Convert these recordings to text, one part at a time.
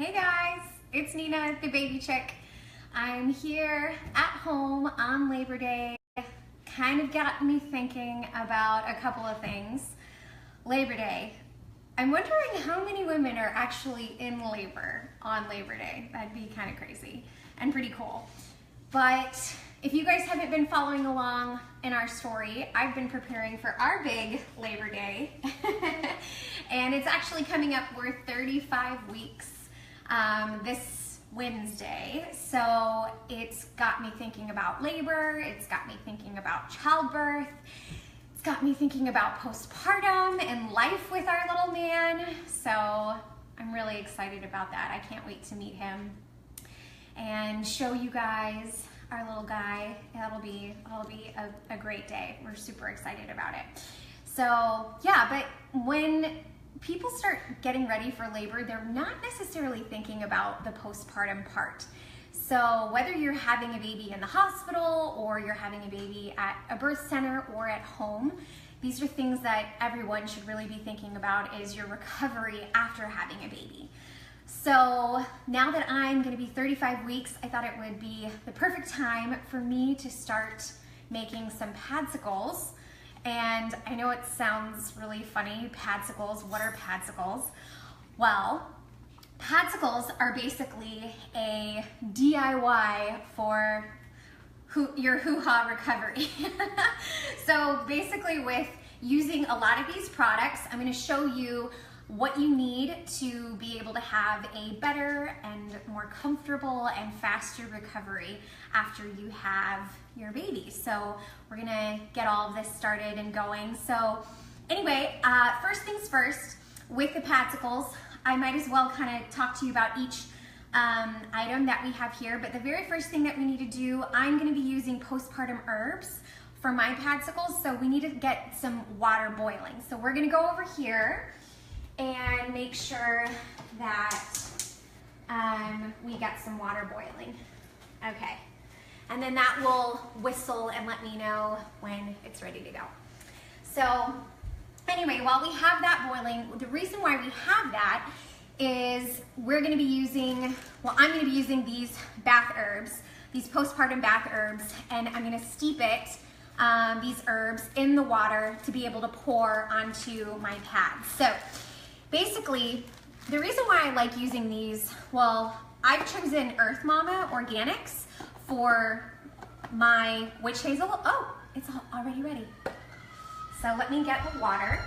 Hey guys, it's Nina, the baby chick. I'm here at home on Labor Day. Kind of got me thinking about a couple of things. Labor Day. I'm wondering how many women are actually in labor on Labor Day. That'd be kind of crazy and pretty cool. But if you guys haven't been following along in our story, I've been preparing for our big Labor Day. And it's actually coming up. We're 35 weeks this Wednesday. So it's got me thinking about labor. It's got me thinking about childbirth. It's got me thinking about postpartum and life with our little man. So I'm really excited about that. I can't wait to meet him and show you guys our little guy. It'll be a great day. We're super excited about it. So yeah, but when people start getting ready for labor, they're not necessarily thinking about the postpartum part. So whether you're having a baby in the hospital or you're having a baby at a birth center or at home, these are things that everyone should really be thinking about, is your recovery after having a baby. So now that I'm going to be 35 weeks, I thought it would be the perfect time for me to start making some padsicles. And I know it sounds really funny, padsicles. What are padsicles? Well, padsicles are basically a DIY for your hoo-ha recovery. So basically, with using a lot of these products, I'm going to show you what you need to be able to have a better and more comfortable and faster recovery after you have your baby. So we're gonna get all of this started and going. So anyway, first things first, with the padsicles, I might as well kind of talk to you about each item that we have here. But the very first thing that we need to do, I'm gonna be using postpartum herbs for my padsicles. So we need to get some water boiling. So we're gonna go over here and make sure that we got some water boiling. Okay, and then that will whistle and let me know when it's ready to go. So anyway, while we have that boiling, the reason why we have that is we're gonna be using, well, I'm gonna be using these bath herbs, these postpartum bath herbs, and I'm gonna steep it, these herbs, in the water to be able to pour onto my pads. So basically, the reason why I like using these, well, I've chosen Earth Mama Organics for my witch hazel. Oh, it's already ready. So let me get the water.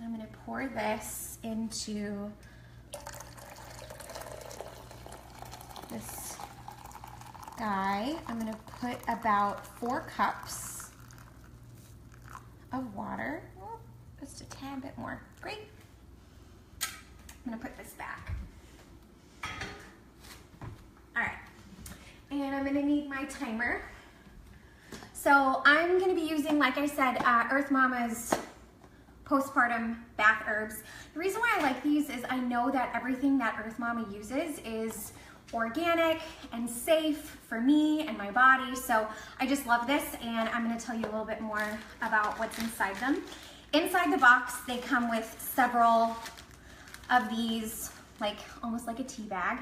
I'm gonna pour this into this guy. I'm gonna put about 4 cups of water. Oh, just a tad bit more. Great. I'm gonna put this back. All right, and I'm gonna need my timer. So I'm gonna be using, like I said, Earth Mama's postpartum bath herbs. The reason why I like these is I know that everything that Earth Mama uses is organic and safe for me and my body. So I just love this, and I'm going to tell you a little bit more about what's inside them. Inside the box, they come with several of these, like almost like a tea bag,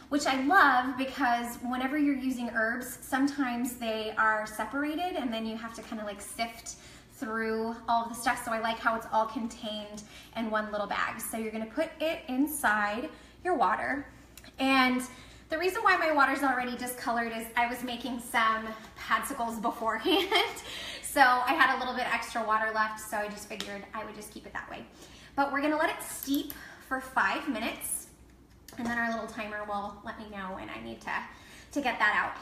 which I love because whenever you're using herbs, sometimes they are separated and then you have to kind of like sift through all of the stuff. So I like how it's all contained in one little bag. So you're going to put it inside your water. And the reason why my water's already discolored is I was making some padsicles beforehand. So I had a little bit extra water left, so I just figured I would just keep it that way. But we're gonna let it steep for 5 minutes, and then our little timer will let me know when I need to get that out.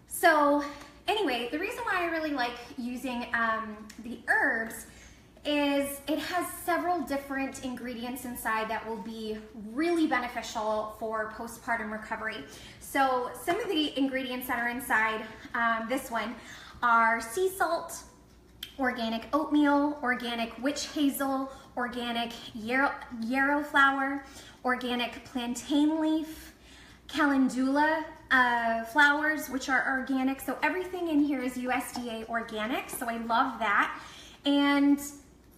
So anyway, the reason why I really like using the herbs is it has several different ingredients inside that will be really beneficial for postpartum recovery. So some of the ingredients that are inside this one are sea salt, organic oatmeal, organic witch hazel, organic yarrow flower, organic plantain leaf, calendula flowers, which are organic. So everything in here is USDA organic, so I love that. and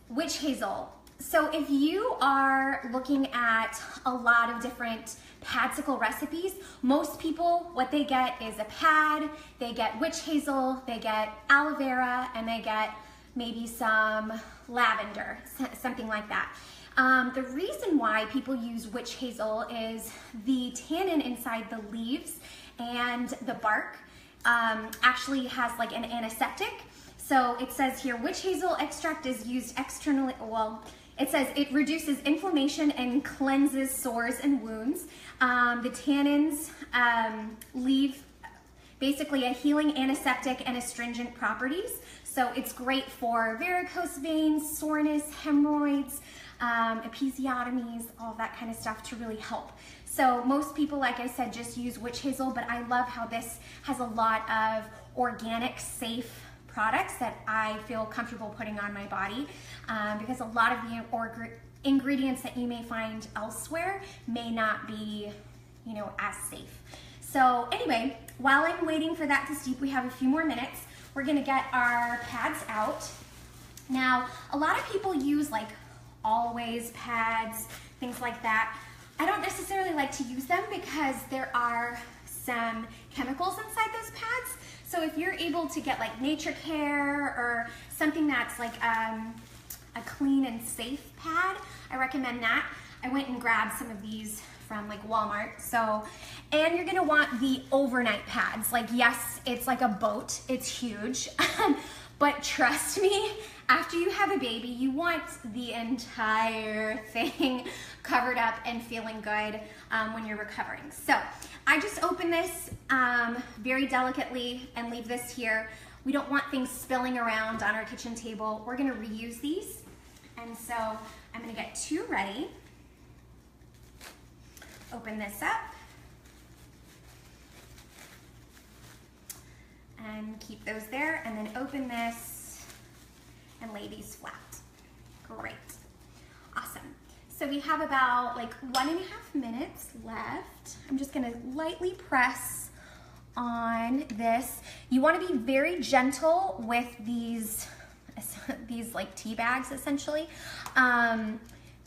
witch hazel. So if you are looking at a lot of different padsicle recipes, most people, what they get is a pad, they get witch hazel, they get aloe vera, and they get maybe some lavender, something like that. The reason why people use witch hazel is the tannin inside the leaves and the bark actually has like an antiseptic. So it says here, witch hazel extract is used externally, well, it says it reduces inflammation and cleanses sores and wounds. The tannins leave basically a healing antiseptic and astringent properties. So it's great for varicose veins, soreness, hemorrhoids, episiotomies, all that kind of stuff to really help. So most people, like I said, just use witch hazel, but I love how this has a lot of organic, safe products that I feel comfortable putting on my body because a lot of the ingredients that you may find elsewhere may not be, you know, as safe. So anyway, while I'm waiting for that to steep, we have a few more minutes. We're gonna get our pads out. Now, a lot of people use like always pads, things like that. I don't necessarily like to use them because there are some chemicals inside those pads. So if you're able to get like Nature Care or something that's like a clean and safe pad, I recommend that. I went and grabbed some of these from like Walmart. So, and you're gonna want the overnight pads. Like, yes, it's like a boat, it's huge, but trust me, after you have a baby, you want the entire thing covered up and feeling good when you're recovering. So I just open this very delicately and leave this here. We don't want things spilling around on our kitchen table. We're gonna reuse these. And so I'm gonna get 2 ready. Open this up. And keep those there, and then open this and lay these flat. Great, awesome. So we have about like 1.5 minutes left. I'm just gonna lightly press on this. You wanna be very gentle with these like tea bags essentially,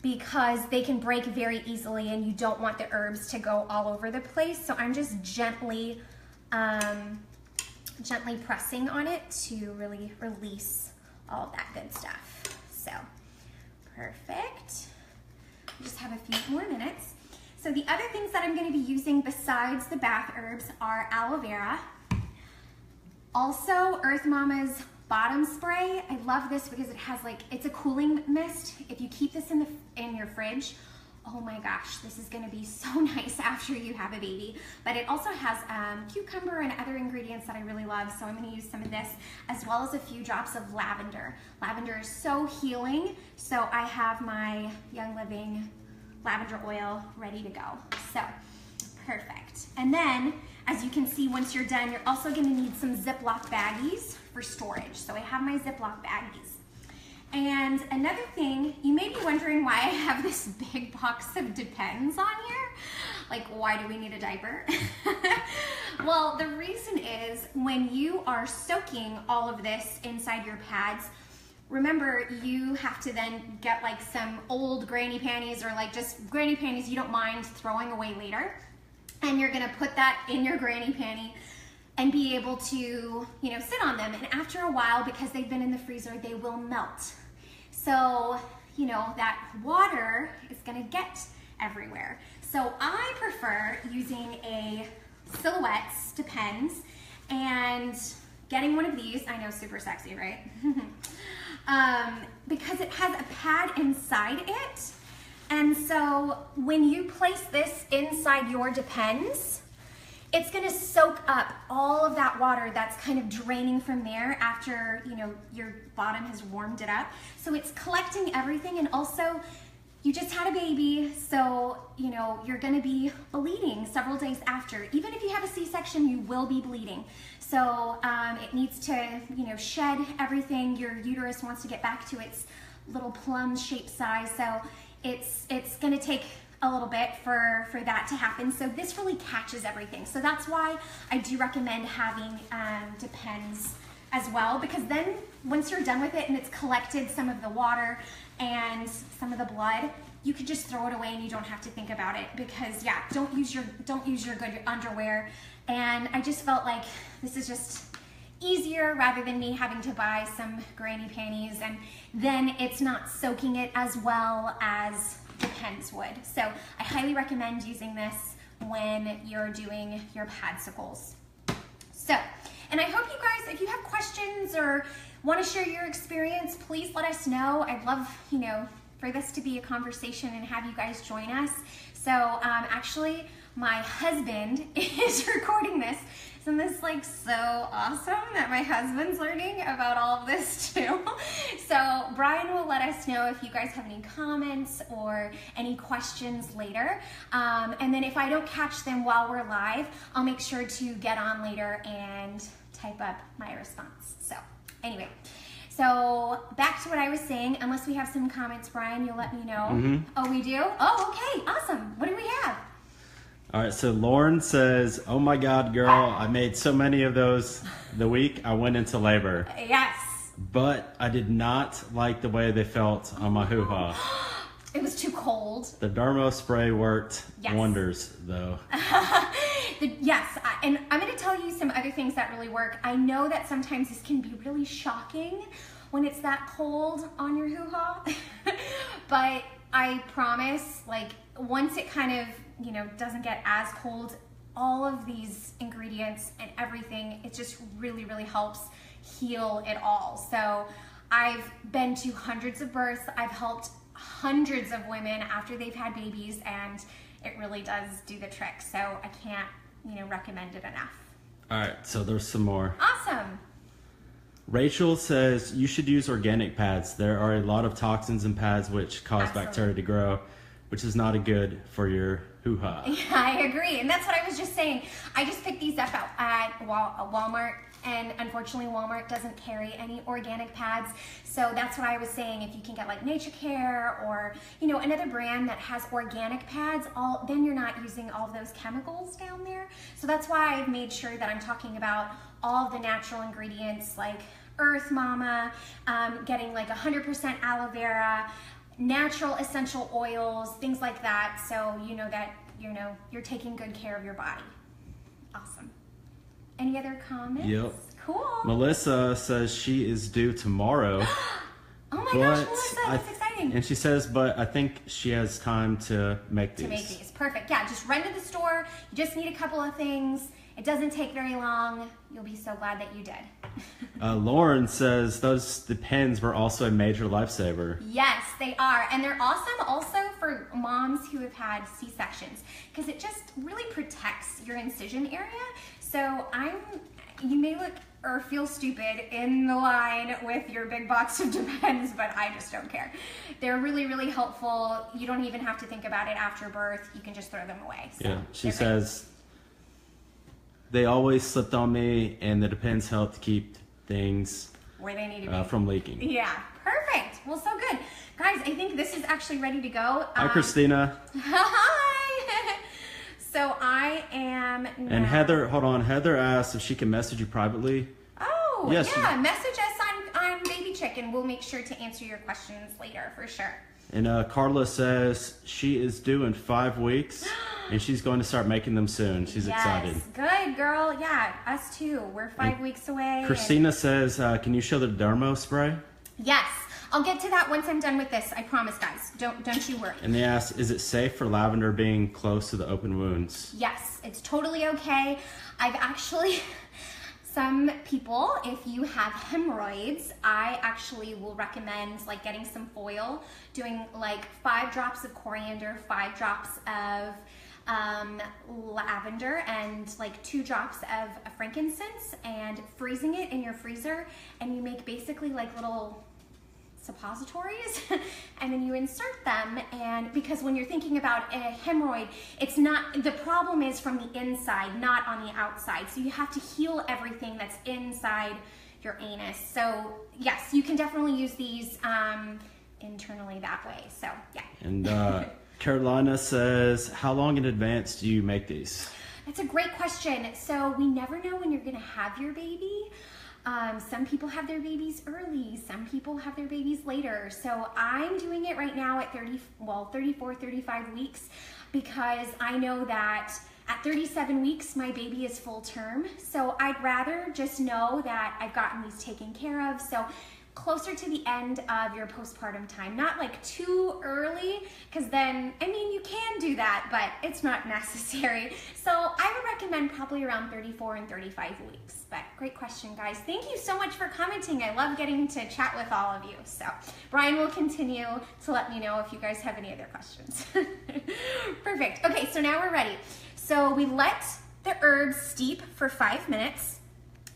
because they can break very easily and you don't want the herbs to go all over the place. So I'm just gently pressing on it to really release all that good stuff. So, perfect. Just have a few more minutes. So the other things that I'm gonna be using besides the bath herbs are aloe vera. Also, Earth Mama's bottom spray. I love this because it has like, it's a cooling mist. If you keep this in your fridge, oh my gosh, this is gonna be so nice after you have a baby. But it also has cucumber and other ingredients that I really love, so I'm gonna use some of this, as well as a few drops of lavender. Lavender is so healing, so I have my Young Living lavender oil ready to go. So, perfect. And then, as you can see, once you're done, you're also gonna need some Ziploc baggies for storage. So I have my Ziploc baggies. And another thing, you may be wondering why I have this big box of Depends on here. Like, why do we need a diaper? Well, the reason is when you are soaking all of this inside your pads, remember you have to then get like some old granny panties or like just granny panties you don't mind throwing away later. And you're gonna put that in your granny panty and be able to, you know, sit on them. And after a while, because they've been in the freezer, they will melt. So, you know, that water is gonna get everywhere. So I prefer using a Silhouettes Depends and getting one of these. I know, super sexy, right? Because it has a pad inside it. And so when you place this inside your Depends, it's gonna soak up all of that water that's kind of draining from there after, you know, your bottom has warmed it up. So it's collecting everything, and also you just had a baby, so, you know, you're gonna be bleeding several days after. Even if you have a C-section, you will be bleeding. So it needs to, you know, shed everything. Your uterus wants to get back to its little plum-shaped size. So it's gonna take a little bit for that to happen. So this really catches everything. So that's why I do recommend having Depends as well, because then once you're done with it and it's collected some of the water and some of the blood, you could just throw it away and you don't have to think about it, because yeah, don't use your good underwear. And I just felt like this is just easier rather than me having to buy some granny panties, and then it's not soaking it as well as Depends would. So I highly recommend using this when you're doing your padsicles. So, and I hope you guys, if you have questions or want to share your experience, please let us know. I'd love, you know, for this to be a conversation and have you guys join us. So actually, my husband is recording this. Isn't this like so awesome that my husband's learning about all of this too? So Brian will let us know if you guys have any comments or any questions later. And then if I don't catch them while we're live, I'll make sure to get on later and type up my response. So anyway, so back to what I was saying. Unless we have some comments, Brian, you'll let me know. Mm-hmm. Oh, we do? Oh, okay, awesome. What do we have? All right, so Lauren says, oh my God, girl, I made so many of those the week I went into labor. Yes. But I did not like the way they felt on my hoo-ha. It was too cold. The Dermo spray worked Yes. wonders, though. Yes, and I'm going to tell you some other things that really work. I know that sometimes this can be really shocking when it's that cold on your hoo-ha, but I promise, like, once it kind of, you know, doesn't get as cold, all of these ingredients and everything, it just really, really helps heal it all. So I've been to hundreds of births. I've helped hundreds of women after they've had babies, and it really does do the trick. So I can't, you know, recommend it enough. All right, so there's some more. Awesome. Rachel says you should use organic pads. There are a lot of toxins in pads which cause Absolutely. bacteria to grow, which is not good for your hoo-ha. Yeah, I agree. And that's what I was just saying. I just picked these up at Walmart, and unfortunately Walmart doesn't carry any organic pads. So that's what I was saying. If you can get like Nature Care or, you know, another brand that has organic pads, then you're not using all of those chemicals down there. So that's why I've made sure that I'm talking about all of the natural ingredients like Earth Mama, getting like 100% aloe vera, natural essential oils, things like that, so you know that you're taking good care of your body. Awesome. Any other comments? Yep. Cool. Melissa says she is due tomorrow. Oh my gosh, Melissa, that's exciting. And she says, but I think she has time to make these. To make these, perfect. Yeah, just run to the store. You just need a couple of things. It doesn't take very long. You'll be so glad that you did. Lauren says those Depends were also a major lifesaver. Yes, they are. And they're awesome also for moms who have had C-sections, because it just really protects your incision area. So you may look or feel stupid in the line with your big box of Depends, but I just don't care. They're really, really helpful. You don't even have to think about it after birth. You can just throw them away. So yeah, she says, they always slipped on me, and the Depends helped keep things where they need to be from leaking. Yeah, perfect. Well, so good. Guys, I think this is actually ready to go. Hi, Christina. Hi. So I am now. And Heather, hold on. Heather asked if she can message you privately. Oh, yes, yeah. Message us on Baby Chick, and we'll make sure to answer your questions later for sure. And Carla says she is due in 5 weeks, and she's going to start making them soon. She's excited. Good, girl. Yeah, us too. We're 5 weeks away. Christina says, can you show the Dermo spray? Yes. I'll get to that once I'm done with this. I promise, guys. Don't you worry. And they asked, is it safe for lavender being close to the open wounds? Yes, it's totally okay. I've actually... Some people, if you have hemorrhoids, I actually will recommend like getting some foil, doing like 5 drops of coriander, 5 drops of lavender, and like 2 drops of frankincense, and freezing it in your freezer, and you make basically like little suppositories and then you insert them. And because when you're thinking about a hemorrhoid, it's not, the problem is from the inside, not on the outside. So you have to heal everything that's inside your anus. So yes, you can definitely use these internally that way. So yeah. And Carolina says, how long in advance do you make these? That's a great question. So we never know when you're gonna have your baby. Some people have their babies early, some people have their babies later. So I'm doing it right now at 34, 35 weeks, because I know that at 37 weeks, my baby is full term. So I'd rather just know that I've gotten these taken care of. So closer to the end of your postpartum time, not like too early, because then, I mean, you can do that, but it's not necessary. So I would recommend probably around 34 and 35 weeks. But great question, guys. Thank you so much for commenting. I love getting to chat with all of you. So Brian will continue to let me know if you guys have any other questions. Perfect. Okay, so now we're ready. So we let the herbs steep for 5 minutes,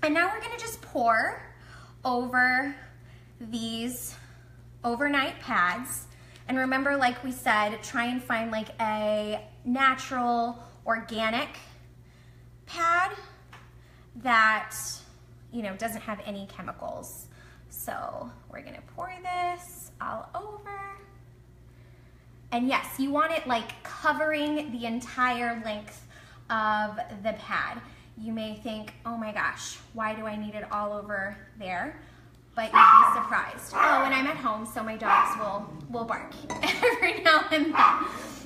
and now we're gonna just pour over these overnight pads. And remember, like we said, try and find like a natural, organic pad that, you know, doesn't have any chemicals. So we're gonna pour this all over. And yes, you want it like covering the entire length of the pad. You may think, oh my gosh, why do I need it all over there? But you'd be surprised. Oh, and I'm at home, so my dogs will bark every now and then.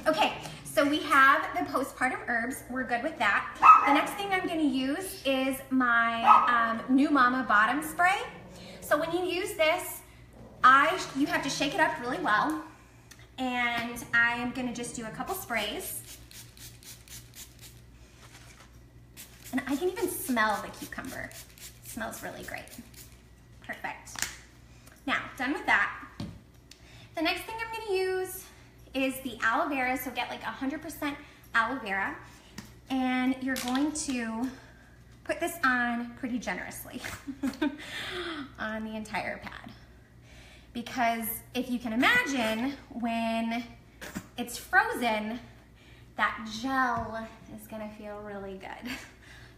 Okay, so we have the postpartum herbs. We're good with that. The next thing I'm gonna use is my New Mama bottom spray. So when you use this, you have to shake it up really well. And I am gonna just do a couple sprays. And I can even smell the cucumber. It smells really great. Perfect. Now, done with that. The next thing I'm gonna use is the aloe vera. So get like 100% aloe vera. And you're going to put this on pretty generously on the entire pad. Because if you can imagine, when it's frozen, that gel is gonna feel really good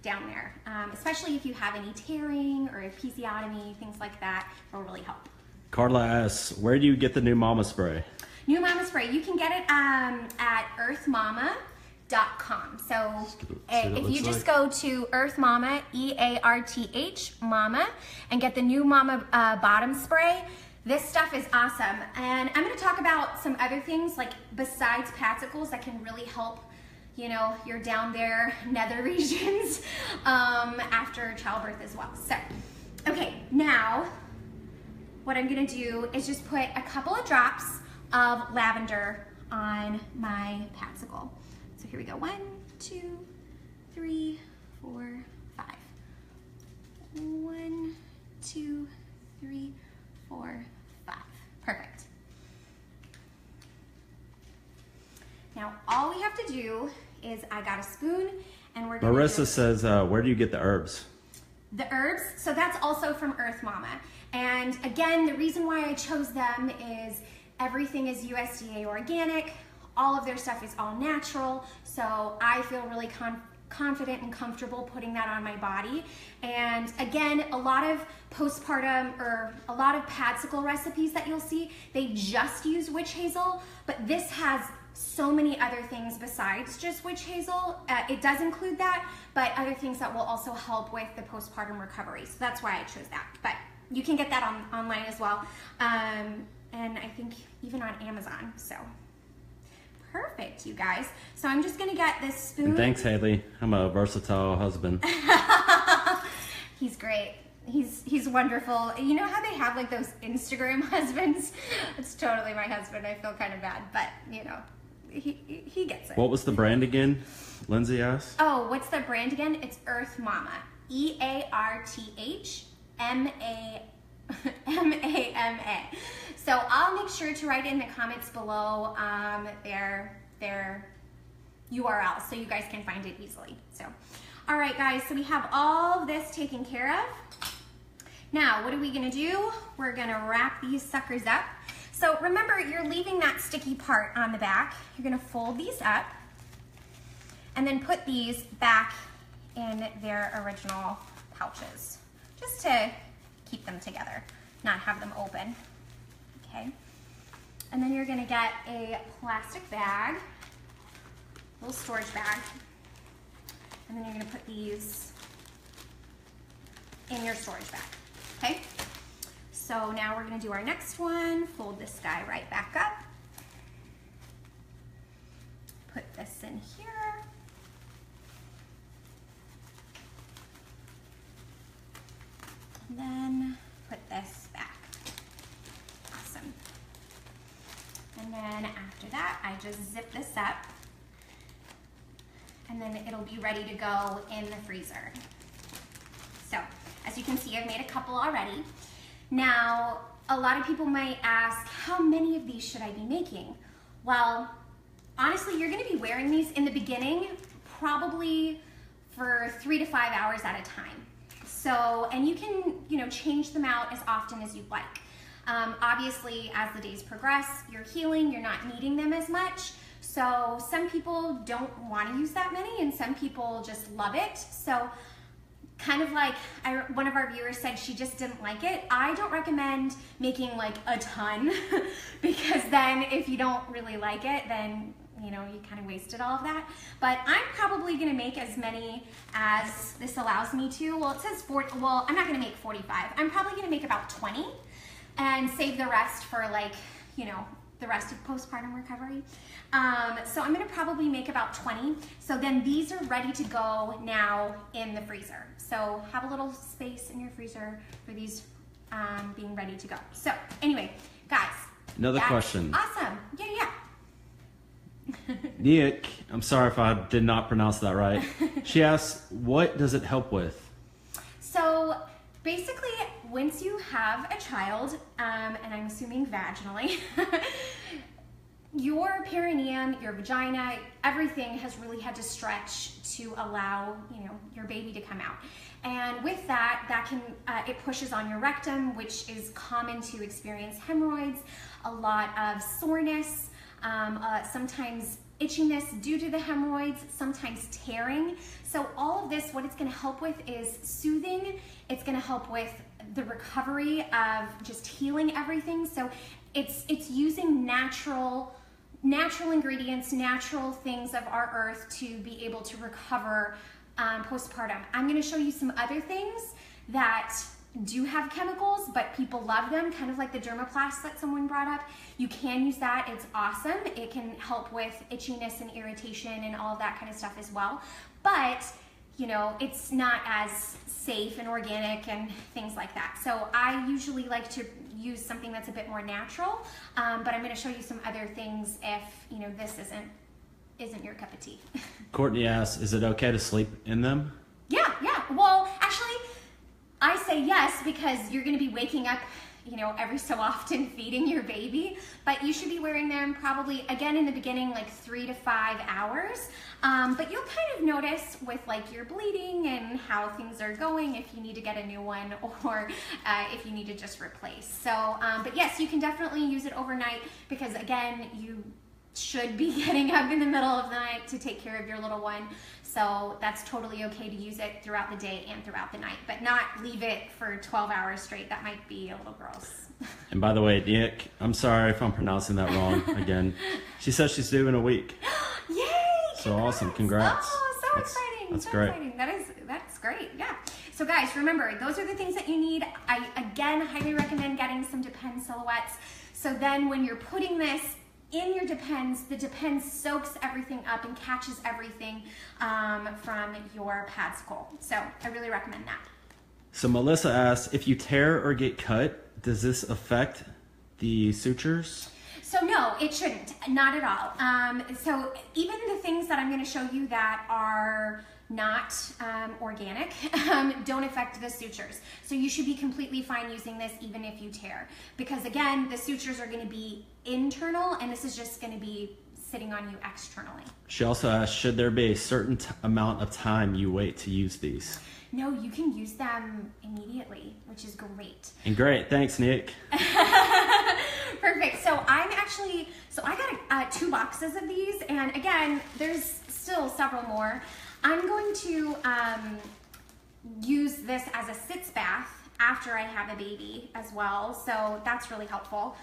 down there, especially if you have any tearing or episiotomy, things like that, will really help. Carla asks, where do you get the New Mama spray? New Mama spray, you can get it at earthmama.com. So if you just go to Earth Mama, E-A-R-T-H, Mama, and get the New Mama bottom spray, this stuff is awesome. And I'm gonna talk about some other things like besides padsicles that can really help, you know, you're down there nether regions after childbirth as well. So, okay, now what I'm gonna do is just put a couple of drops of lavender on my padsicle. So here we go, 1, 2, 3, 4, 5. 1, 2, 3, 4, 5. Perfect. Now all we have to do is, I got a spoon and we're gonna Marissa says, where do you get the herbs? The herbs, so that's also from Earth Mama. And again, the reason why I chose them is everything is USDA organic. All of their stuff is all natural. So I feel really confident and comfortable putting that on my body. And again, a lot of postpartum or a lot of padsicle recipes that you'll see, they just use witch hazel, but this has so many other things besides just witch hazel. It does include that, but other things that will also help with the postpartum recovery. So that's why I chose that. But you can get that online as well. And I think even on Amazon, so. Perfect, you guys. So I'm just gonna get this spoon. And thanks, Haley. I'm a versatile husband. He's great. He's wonderful. You know how they have like those Instagram husbands? It's totally my husband. I feel kind of bad, but you know, he gets it. What was the brand again? Lindsay asked. Oh, what's the brand again? It's Earth Mama. E-A-R-T-H-M-A-M-A. So I'll make sure to write in the comments below their URL so you guys can find it easily. So, all right, guys. So we have all of this taken care of. Now, what are we gonna do? We're gonna wrap these suckers up. So remember, you're leaving that sticky part on the back. You're gonna fold these up and then put these back in their original pouches, just to keep them together, not have them open, okay? And then you're gonna get a plastic bag, little storage bag, and then you're gonna put these in your storage bag. okay? So now we're gonna do our next one. Fold this guy right back up. Put this in here. And then put this back. Awesome. And then after that, I just zip this up. And then it'll be ready to go in the freezer. So, as you can see, I've made a couple already. Now, a lot of people might ask, how many of these should I be making? Well, honestly, you're gonna be wearing these in the beginning, probably for 3 to 5 hours at a time. So, and you can, change them out as often as you'd like. Obviously, as the days progress, you're healing, you're not needing them as much. So some people don't want to use that many and some people just love it. So kind of like one of our viewers said she just didn't like it. I don't recommend making like a ton because then if you don't really like it, then you kind of wasted all of that. But I'm probably gonna make as many as this allows me to. Well, it says 40, well, I'm not gonna make 45. I'm probably gonna make about 20 and save the rest for the rest of postpartum recovery. So I'm gonna probably make about 20. So then these are ready to go now in the freezer. So have a little space in your freezer for these being ready to go. So anyway, guys. Another question. Awesome, yeah. Nick, I'm sorry if I did not pronounce that right. She asks, what does it help with? So basically, once you have a child, and I'm assuming vaginally, your perineum, your vagina, everything has really had to stretch to allow, your baby to come out. And with that can, it pushes on your rectum, which is common to experience hemorrhoids, a lot of soreness, sometimes itchiness due to the hemorrhoids, sometimes tearing. So all of this, what it's gonna help with is soothing. It's gonna help with the recovery of just healing everything. So it's using natural ingredients, natural things of our earth to be able to recover postpartum. I'm gonna show you some other things that do have chemicals, but people love them, kind of like the dermaplast that someone brought up. You can use that, it's awesome. It can help with itchiness and irritation and all of that kind of stuff as well. But, it's not as safe and organic and things like that. So I usually like to use something that's a bit more natural, but I'm gonna show you some other things if, this isn't your cup of tea. Courtney asks, is it okay to sleep in them? Yeah. Well, actually, I say yes because you're going to be waking up, every so often feeding your baby, but you should be wearing them probably, again, in the beginning, like 3 to 5 hours. But you'll kind of notice with like your bleeding and how things are going if you need to get a new one or if you need to just replace. So, but yes, you can definitely use it overnight because again, you should be getting up in the middle of the night to take care of your little one. So that's totally okay to use it throughout the day and throughout the night, but not leave it for 12 hours straight. That might be a little gross. And by the way, Nick, I'm sorry if I'm pronouncing that wrong again. She says she's due in a week. Yay! So congrats. Awesome, congrats. Oh, so exciting. That's so great. Exciting. That's great, yeah. So guys, remember, those are the things that you need. I, again, highly recommend getting some Depend silhouettes. So then when you're putting this in your Depends, the Depends soaks everything up and catches everything from your Padsicle. So I really recommend that. So Melissa asks, if you tear or get cut, does this affect the sutures? So no, it shouldn't, not at all. So even the things that I'm gonna show you that are not organic don't affect the sutures. So you should be completely fine using this even if you tear. Because again, the sutures are gonna be internal and this is just gonna be sitting on you externally. She also asked, should there be a certain amount of time you wait to use these? No, you can use them immediately, which is great. And great, thanks Nick. Perfect, so I got 2 boxes of these, and again, there's still several more. I'm going to use this as a sitz bath after I have a baby as well, so that's really helpful.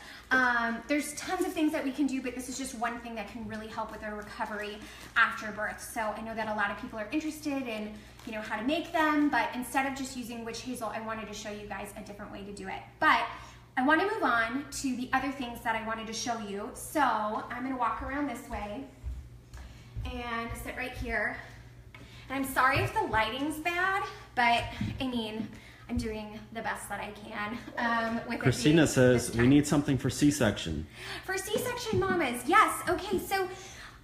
There's tons of things that we can do, but this is just one thing that can really help with our recovery after birth. So I know that a lot of people are interested in, you know, how to make them, but instead of just using witch hazel, I wanted to show you guys a different way to do it. But I want to move on to the other things that I wanted to show you. So I'm going to walk around this way and sit right here. And I'm sorry if the lighting's bad, but I mean, I'm doing the best that I can. With Christina says we need something for C-section. For C-section mamas, yes. Okay, so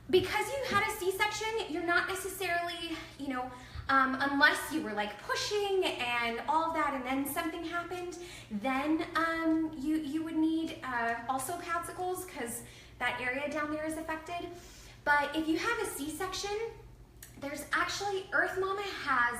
because you had a C-section, you're not necessarily, you know, unless you were like pushing and all of that and then something happened, then you would need also padsicles because that area down there is affected. But if you have a C-section, there's actually, Earth Mama has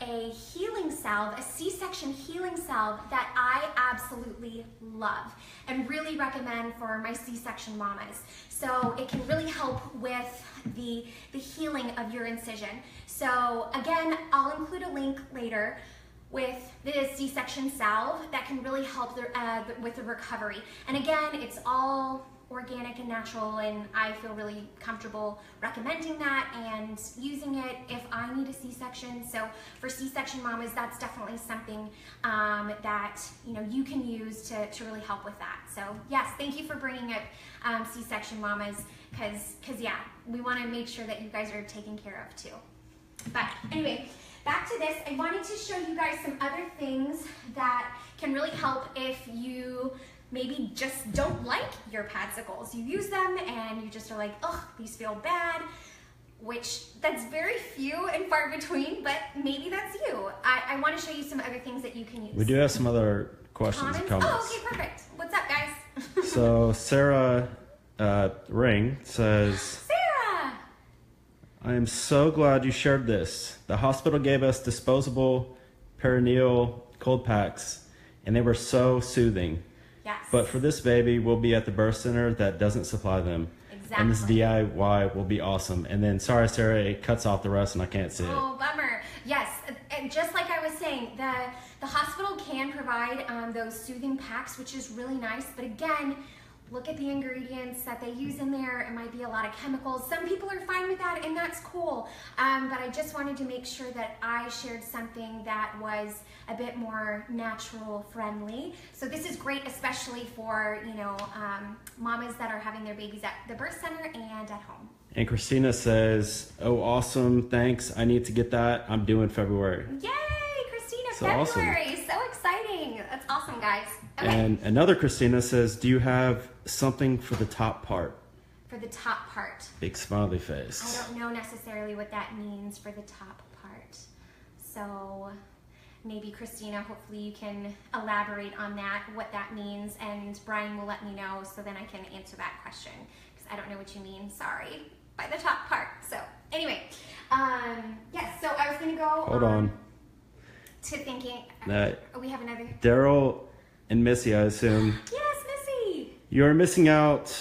a healing salve, a C-section healing salve that I absolutely love and really recommend for my C-section mamas. So it can really help with the healing of your incision. So again, I'll include a link later with the C-section salve that can really help with the recovery. And again, it's all organic and natural, and I feel really comfortable recommending that and using it if I need a C-section. So for C-section mamas, that's definitely something that you can use to really help with that. So yes, thank you for bringing up C-section mamas, because yeah, we want to make sure that you guys are taken care of too. But anyway, back to this, I wanted to show you guys some other things that can really help if you maybe just don't like your padsicles. You use them and you just are like, oh, these feel bad, which that's very few and far between, but maybe that's you. I want to show you some other things that you can use. We do have some other questions and comments. Oh, okay, perfect. What's up, guys? So Sarah Ring says, Sarah! I am so glad you shared this. The hospital gave us disposable Perennial cold packs, and they were so soothing. Yes. But for this baby, we'll be at the birth center that doesn't supply them. Exactly. And this DIY will be awesome. And then, sorry, Sarah, it cuts off the rest and I can't see it. Oh, bummer. Yes, and just like I was saying, the hospital can provide those soothing packs, which is really nice. But again, look at the ingredients that they use in there. It might be a lot of chemicals. Some people are fine with that, and that's cool. But I just wanted to make sure that I shared something that was a bit more natural friendly. So this is great, especially for, mamas that are having their babies at the birth center and at home. And Christina says, oh, awesome. Thanks. I need to get that. I'm due in February. Yay, Christina, So February. awesome. So exciting. That's awesome, guys. Okay. And another Christina says, do you have something for the top part? For the top part. Big smiley face. I don't know necessarily what that means for the top part. So maybe Christina, hopefully you can elaborate on that, what that means, and Brian will let me know so then I can answer that question, because I don't know what you mean, sorry, by the top part. So anyway, yes, so I was going to go Hold on. to thinking, we have another. Daryl and Missy, I assume. Yes, Missy. You're missing out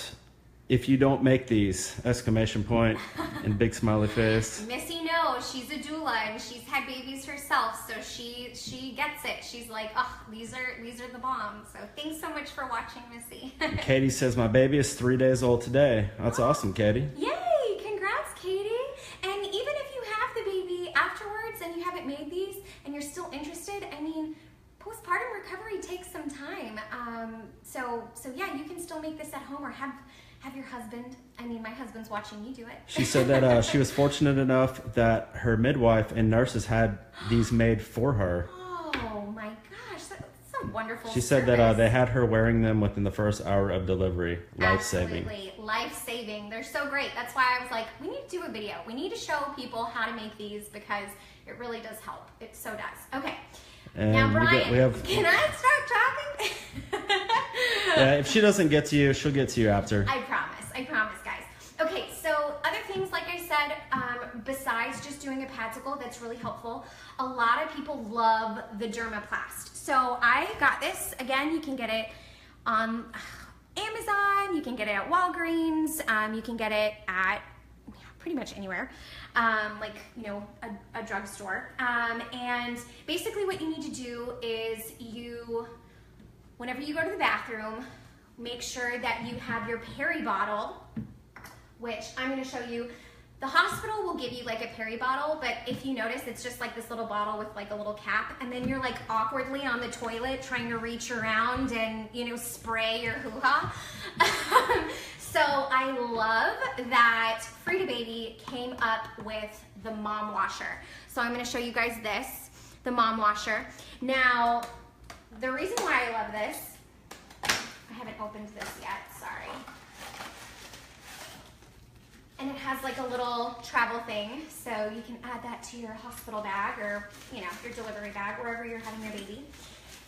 if you don't make these! Exclamation point and big smiley face. Missy knows, she's a doula and she's had babies herself, so she gets it. She's like, oh, these are the bomb. So thanks so much for watching, Missy. Katie says, my baby is 3 days old today. That's awesome, Katie. Yay, congrats, Katie. And even if you have the baby afterwards and you haven't made these and you're still interested, I mean, postpartum recovery takes some time. So yeah, you can still make this at home or have your husband. I mean, my husband's watching me do it. She said that she was fortunate enough that her midwife and nurses had these made for her. Oh my gosh, that's a wonderful She said that they had her wearing them within the first hour of delivery. Life-saving. Absolutely, life-saving. They're so great. That's why I was like, we need to do a video. We need to show people how to make these because it really does help. It so does. Okay. And now, Brian, we have, can I start talking? yeah, if she doesn't get to you, she'll get to you after. I promise, guys. Okay, so other things, like I said, besides just doing a padsicle, that's really helpful. A lot of people love the dermaplast. So I got this. Again, you can get it on Amazon. You can get it at Walgreens. You can get it at pretty much anywhere, like, you know, a drugstore. And basically what you need to do is whenever you go to the bathroom, make sure that you have your peri bottle, which I'm going to show you. The hospital will give you like a peri bottle, but if you notice, it's just like this little bottle with like a little cap, and then you're like awkwardly on the toilet trying to reach around and, you know, spray your hoo-ha. So I love that Frida Baby came up with the mom washer. So I'm going to show you guys this, the mom washer. Now, the reason why I love this, I haven't opened this yet, sorry. And it has like a little travel thing, so you can add that to your hospital bag or, you know, your delivery bag, wherever you're having your baby.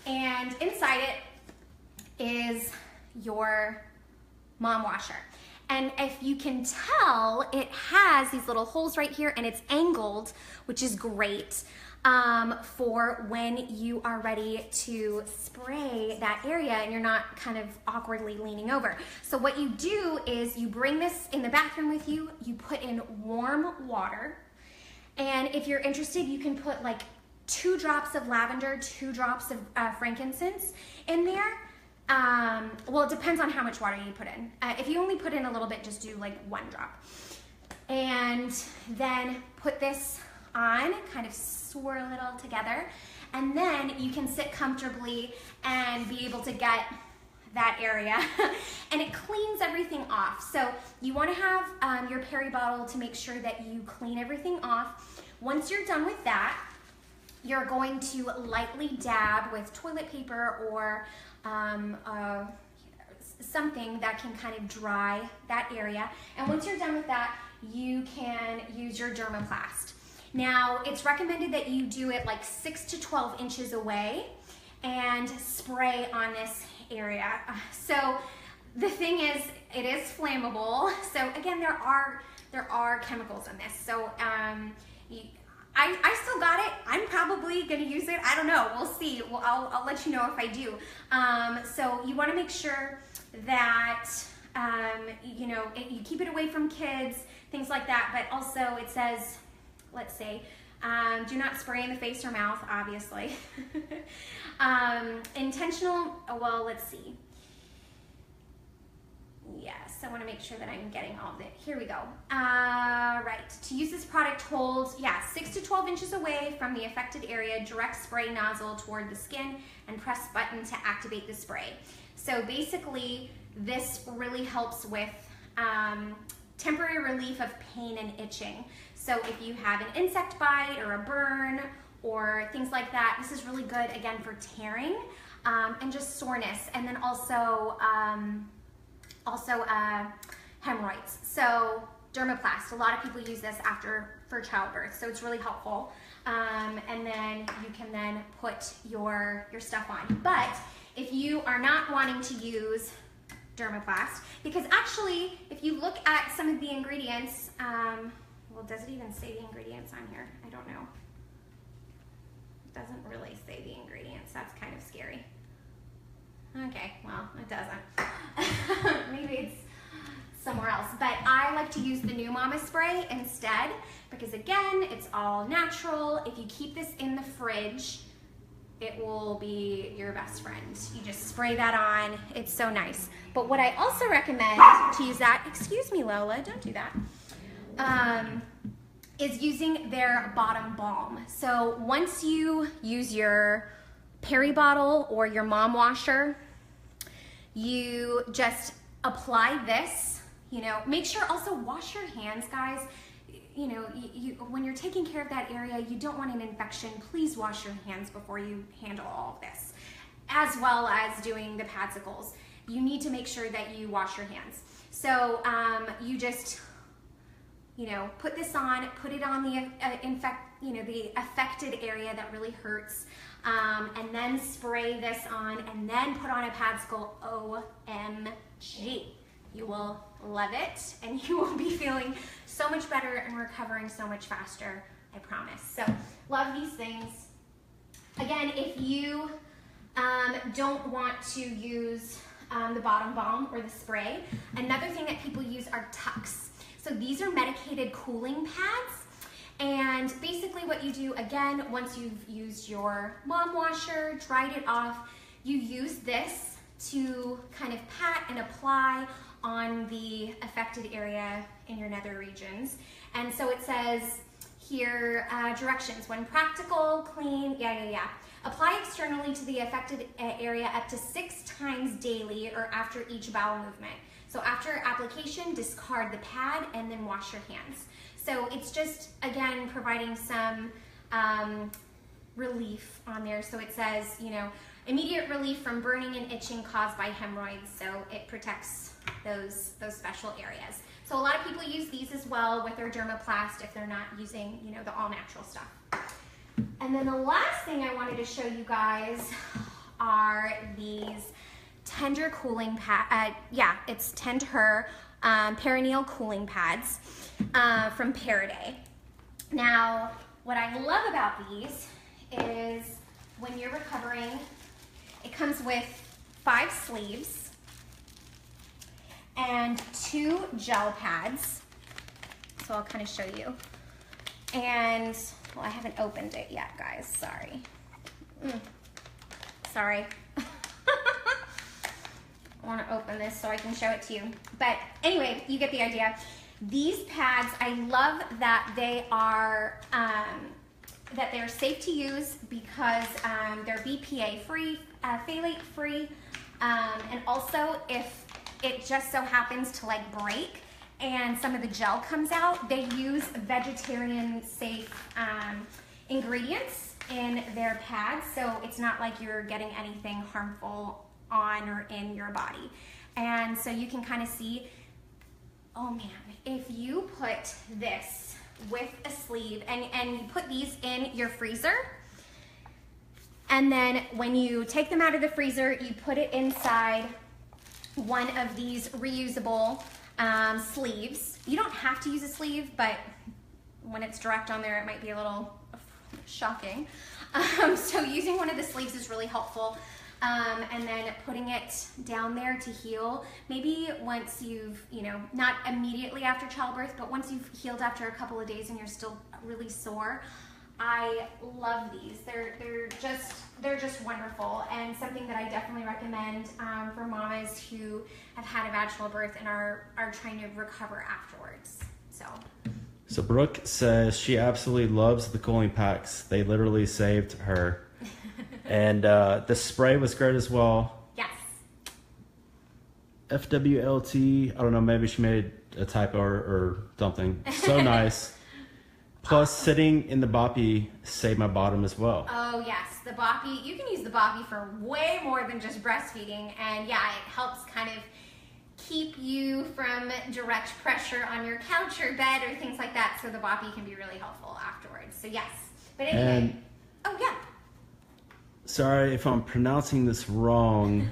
And inside it is your mom washer. And if you can tell, it has these little holes right here, and it's angled, which is great for when you are ready to spray that area and you're not kind of awkwardly leaning over. So what you do is you bring this in the bathroom with you, you put in warm water, and if you're interested, you can put like 2 drops of lavender, 2 drops of frankincense in there. Well, it depends on how much water you put in. If you only put in a little bit, just do like 1 drop. And then put this on, kind of swirl it all together, and then you can sit comfortably and be able to get that area and it cleans everything off. So you want to have your peri bottle to make sure that you clean everything off. Once you're done with that, you're going to lightly dab with toilet paper or something that can kind of dry that area. And once you're done with that, you can use your dermaplast. Now, it's recommended that you do it like 6 to 12 inches away and spray on this area. So the thing is, it is flammable. So again, there are chemicals in this. So I still got it. I'm probably gonna use it. I don't know, we'll see. Well, I'll let you know if I do. So you wanna make sure that you know, you keep it away from kids, things like that, but also it says, let's say, do not spray in the face or mouth, obviously. Intentional, well, let's see. Yes, I want to make sure that I'm getting all of it. Here we go. Right, to use this product, hold, 6 to 12 inches away from the affected area, direct spray nozzle toward the skin, and press button to activate the spray. So basically, this really helps with temporary relief of pain and itching. So if you have an insect bite or a burn or things like that, this is really good, again, for tearing and just soreness. And then also hemorrhoids. So dermaplast, a lot of people use this for childbirth, so it's really helpful. And then you can then put your stuff on. But if you are not wanting to use dermaplast, because actually, if you look at some of the ingredients, well, does it even say the ingredients on here? I don't know. It doesn't really say the ingredients. That's kind of scary. Okay, well, it doesn't. Maybe it's somewhere else. But I like to use the New Mama spray instead because, again, it's all natural. If you keep this in the fridge, it will be your best friend. You just spray that on. It's so nice. But what I also recommend to use that, excuse me, Lola, don't do that, is using their bottom balm. So once you use your peri bottle or your mom washer, you just apply this, you know, make sure also wash your hands, guys. You know, when you're taking care of that area, you don't want an infection. Please wash your hands before you handle all of this, as well as doing the padsicles. You need to make sure that you wash your hands. So you just, you know, put this on, put it on the the affected area that really hurts, and then spray this on, and then put on a padsicle. OMG. You will love it, and you will be feeling so much better and recovering so much faster, I promise. So, love these things. Again, if you don't want to use the bottom balm or the spray, another thing that people use are tucks. So these are medicated cooling pads. And basically what you do, again, once you've used your mom washer, dried it off, you use this to kind of pat and apply on the affected area in your nether regions. And so it says here, directions, when practical, clean, apply externally to the affected area up to 6 times daily or after each bowel movement. So after application, discard the pad and then wash your hands. So it's just, again, providing some relief on there. So it says, you know, immediate relief from burning and itching caused by hemorrhoids. So it protects those special areas. So a lot of people use these as well with their dermoplast if they're not using, you know, the all natural stuff. And then the last thing I wanted to show you guys are these tender cooling pad. It's Tender Perennial cooling pads from Perennial. Now, what I love about these is when you're recovering, it comes with 5 sleeves and 2 gel pads. So I'll kind of show you. And, well, I haven't opened it yet, guys, sorry. Sorry. I want to open this so I can show it to you. But anyway, you get the idea. These pads, I love that they are safe to use because they're BPA free, phthalate free, and also if it just so happens to like break and some of the gel comes out, they use vegetarian safe ingredients in their pads, so it's not like you're getting anything harmful on or in your body. And so you can kind of see, oh man, if you put this with a sleeve and you put these in your freezer, and then when you take them out of the freezer, you put it inside one of these reusable sleeves. You don't have to use a sleeve, but when it's direct on there, it might be a little shocking. So using one of the sleeves is really helpful. And then putting it down there to heal. Maybe once you've, you know, not immediately after childbirth, but once you've healed after a couple of days and you're still really sore. I love these. They're just wonderful, and something that I definitely recommend for mamas who have had a vaginal birth and are trying to recover afterwards. So Brooke says she absolutely loves the cooling packs. They literally saved her. And the spray was great as well. Yes. FWLT, I don't know, maybe she made a typo or something. So nice. Plus, sitting in the boppy saved my bottom as well. Oh yes, the boppy, you can use the boppy for way more than just breastfeeding. And yeah, it helps kind of keep you from direct pressure on your couch or bed or things like that. So the boppy can be really helpful afterwards. So yes, but anyway, oh yeah. Sorry if I'm pronouncing this wrong,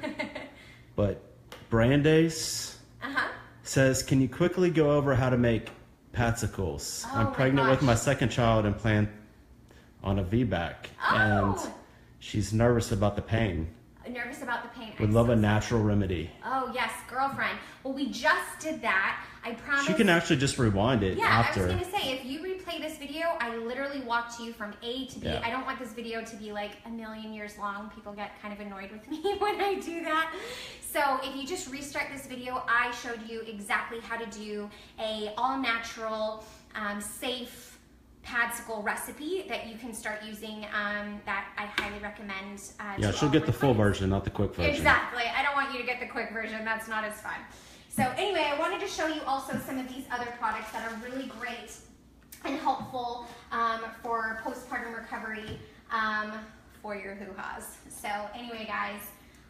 but Brandeis says, can you quickly go over how to make padsicles? Oh, I'm pregnant with my second child and plan on a VBAC, and she's nervous about the pain. Nervous about the pain. Would love a natural remedy. Oh yes, girlfriend. Well, we just did that. I promise. She can actually just rewind it after. I was going to say, if you replay this video, I literally walked you from A to B. Yeah. I don't want this video to be like a million years long. People get kind of annoyed with me when I do that. So if you just restart this video, I showed you exactly how to do a all-natural, safe padsicle recipe that you can start using, that I highly recommend. Yeah, she'll get the full version, not the quick version. Exactly. I don't want you to get the quick version. That's not as fun. So anyway, I wanted to show you also some of these other products that are really great and helpful for postpartum recovery for your hoo-has. So anyway, guys,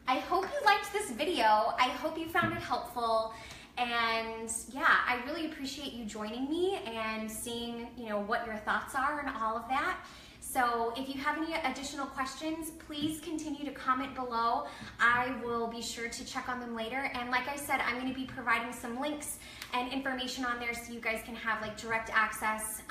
I hope you liked this video. I hope you found it helpful. And yeah, I really appreciate you joining me and seeing, you know, what your thoughts are and all of that. So if you have any additional questions, please continue to comment below. I will be sure to check on them later. And like I said, I'm going to be providing some links and information on there so you guys can have like direct access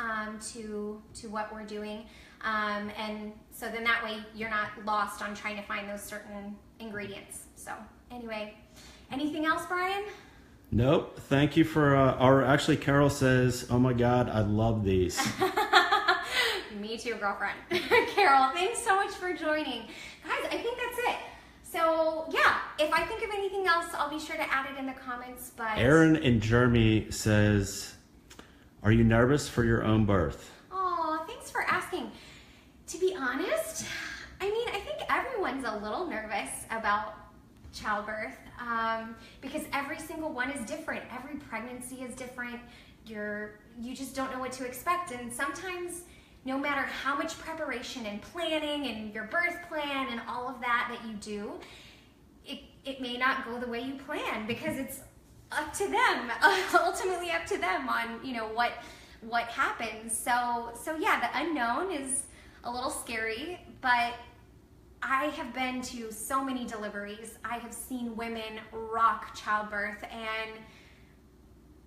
to what we're doing. And so then that way you're not lost on trying to find those certain ingredients. So anyway, anything else, Brian? Nope. Thank you for, or actually Carol says, oh my God, I love these. Me too, girlfriend. Carol, thanks so much for joining. Guys, I think that's it. So yeah, if I think of anything else, I'll be sure to add it in the comments, but... Aaron in Germany says, are you nervous for your own birth? Oh, thanks for asking. To be honest, I mean, I think everyone's a little nervous about childbirth because every single one is different. Every pregnancy is different. You just don't know what to expect, and sometimes no matter how much preparation and planning and your birth plan and all of that you do, it may not go the way you plan because it's up to them, ultimately up to them on, you know, what happens. So yeah, the unknown is a little scary, but I have been to so many deliveries. I have seen women rock childbirth, and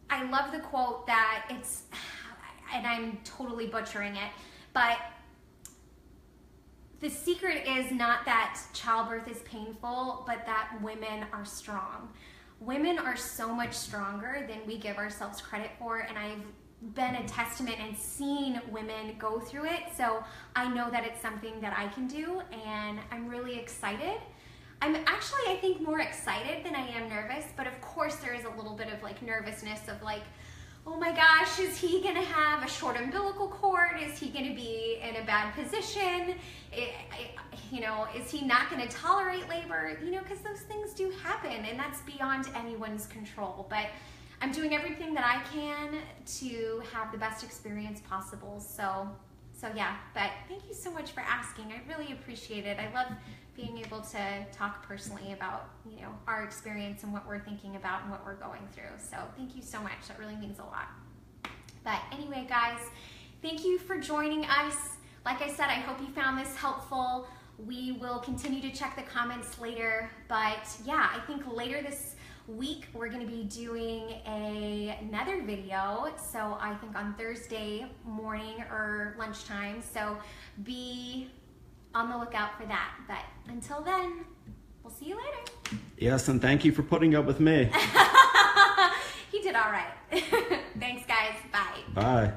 I love the quote that it's, and I'm totally butchering it, but the secret is not that childbirth is painful, but that women are strong. Women are so much stronger than we give ourselves credit for, and I've been a testament and seen women go through it, so I know that it's something that I can do, and I'm really excited. I'm actually, I think, more excited than I am nervous, but of course there is a little bit of like nervousness of like, oh my gosh, is he gonna have a short umbilical cord? Is he gonna be in a bad position? You know, is he not gonna tolerate labor? You know, because those things do happen, and that's beyond anyone's control. But I'm doing everything that I can to have the best experience possible. So yeah, but thank you so much for asking. I really appreciate it. I love being able to talk personally about, you know, our experience and what we're thinking about and what we're going through. So thank you so much. That really means a lot. But anyway, guys, thank you for joining us. Like I said, I hope you found this helpful. We will continue to check the comments later. But yeah, I think later this week we're going to be doing another video, so I think on Thursday morning or lunchtime, so be on the lookout for that. But until then, we'll see you later. Yes, and thank you for putting up with me. He did all right. Thanks guys. Bye. Bye.